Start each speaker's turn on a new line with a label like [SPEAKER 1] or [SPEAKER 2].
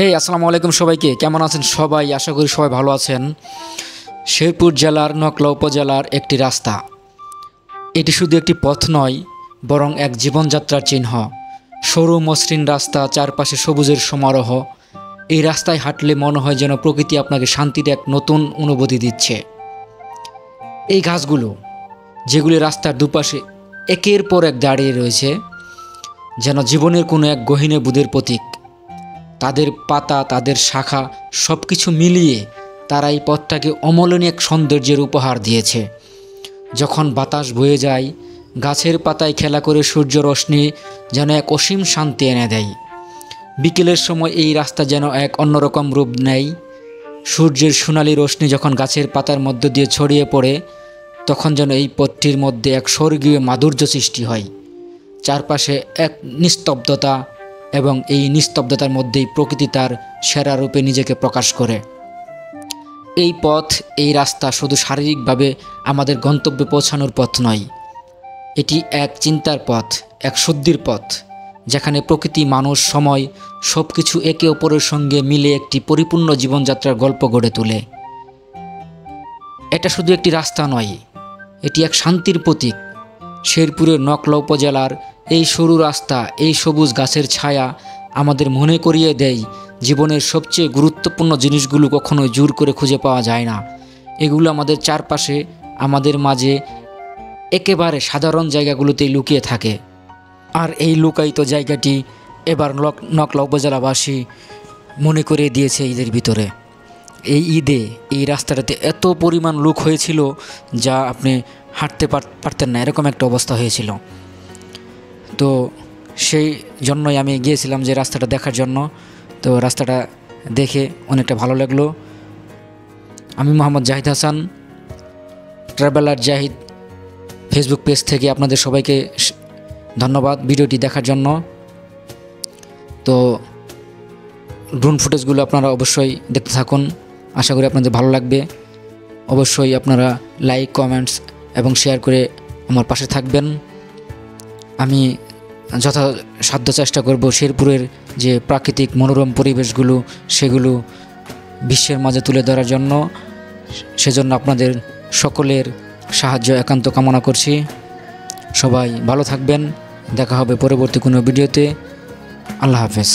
[SPEAKER 1] আসসালামু আলাইকুম সবাইকে। কেমন আছেন সবাই? আশা করি সবাই ভালো আছেন। শেরপুর জেলার নকলা উপজেলার একটি রাস্তা। এটি শুধু একটি পথ নয়, বরং এক জীবনযাত্রার চিহ্ন। সরু মসৃণ রাস্তা, চারপাশে সবুজের সমারোহ। এই রাস্তায় হাঁটলে মনে হয় যেন প্রকৃতি আপনাকে শান্তির এক নতুন অনুভূতি দিচ্ছে। এই গাছগুলো, যেগুলি রাস্তার দুপাশে একের পর এক দাঁড়িয়ে রয়েছে, যেন জীবনের কোনো এক গহীনে বুদের প্রতীক। তাদের পাতা, তাদের শাখা, সব কিছু মিলিয়ে তারা এই পথটাকে অমূল্যনীয় এক সৌন্দর্যের উপহার দিয়েছে। যখন বাতাস বয়ে যায়, গাছের পাতায় খেলা করে সূর্য রশ্মি যেন এক অসীম শান্তি এনে দেয়। বিকেলের সময় এই রাস্তা যেন এক অন্যরকম রূপ নেয়। সূর্যের সোনালি রশ্মি যখন গাছের পাতার মধ্য দিয়ে ছড়িয়ে পড়ে, তখন যেন এই পথটির মধ্যে এক স্বর্গীয় মাধুর্য সৃষ্টি হয়। চারপাশে এক নিস্তব্ধতা, এবং এই নিস্তব্ধতার মধ্যেই প্রকৃতি তার সেরা রূপে নিজেকে প্রকাশ করে। এই পথ, এই রাস্তা শুধু শারীরিকভাবে আমাদের গন্তব্যে পৌঁছানোর পথ নয়, এটি এক চিন্তার পথ, এক শুদ্ধির পথ, যেখানে প্রকৃতি, মানুষ, সময় সব কিছু একে অপরের সঙ্গে মিলে একটি পরিপূর্ণ জীবনযাত্রার গল্প গড়ে তোলে। এটা শুধু একটি রাস্তা নয়, এটি এক শান্তির প্রতীক। শেরপুরের নকলা উপজেলার এই সরু রাস্তা, এই সবুজ গাছের ছায়া আমাদের মনে করিয়ে দেয় জীবনের সবচেয়ে গুরুত্বপূর্ণ জিনিসগুলো কখনোই জোর করে খুঁজে পাওয়া যায় না। এগুলো আমাদের চারপাশে, আমাদের মাঝে, একেবারে সাধারণ জায়গাগুলোতেই লুকিয়ে থাকে। আর এই লুকায়িত জায়গাটি এবার নকলা উপজেলাবাসী মনে করিয়ে দিয়েছে ঈদের ভিতরে। এই ঈদে এই রাস্তাটাতে এত পরিমাণ লোক হয়েছিল যা আপনি হাঁটতে পারতেন না, এরকম একটা অবস্থা হয়েছিল। তো সেই জন্যই আমি গিয়েছিলাম যে রাস্তাটা দেখার জন্য। তো রাস্তাটা দেখে অনেকটা ভালো লাগলো। আমি Mohammad Zahid Hasan, traveller Zahid Facebook page থেকে আপনাদের সবাইকে ধন্যবাদ ভিডিওটি দেখার জন্য। তো ড্রোন ফুটেজগুলো আপনারা অবশ্যই দেখতে থাকুন, আশা করি আপনাদের ভালো লাগবে। অবশ্যই আপনারা লাইক, কমেন্টস এবং শেয়ার করে আমার পাশে থাকবেন। আমি যথাসাধ্য চেষ্টা করব শেরপুরের যে প্রাকৃতিক মনোরম পরিবেশগুলো, সেগুলো বিশ্বের মাঝে তুলে ধরার জন্য। সেজন্য আপনাদের সকলের সাহায্য একান্ত কামনা করছি। সবাই ভালো থাকবেন, দেখা হবে পরবর্তী কোনো ভিডিওতে। আল্লাহ হাফেজ।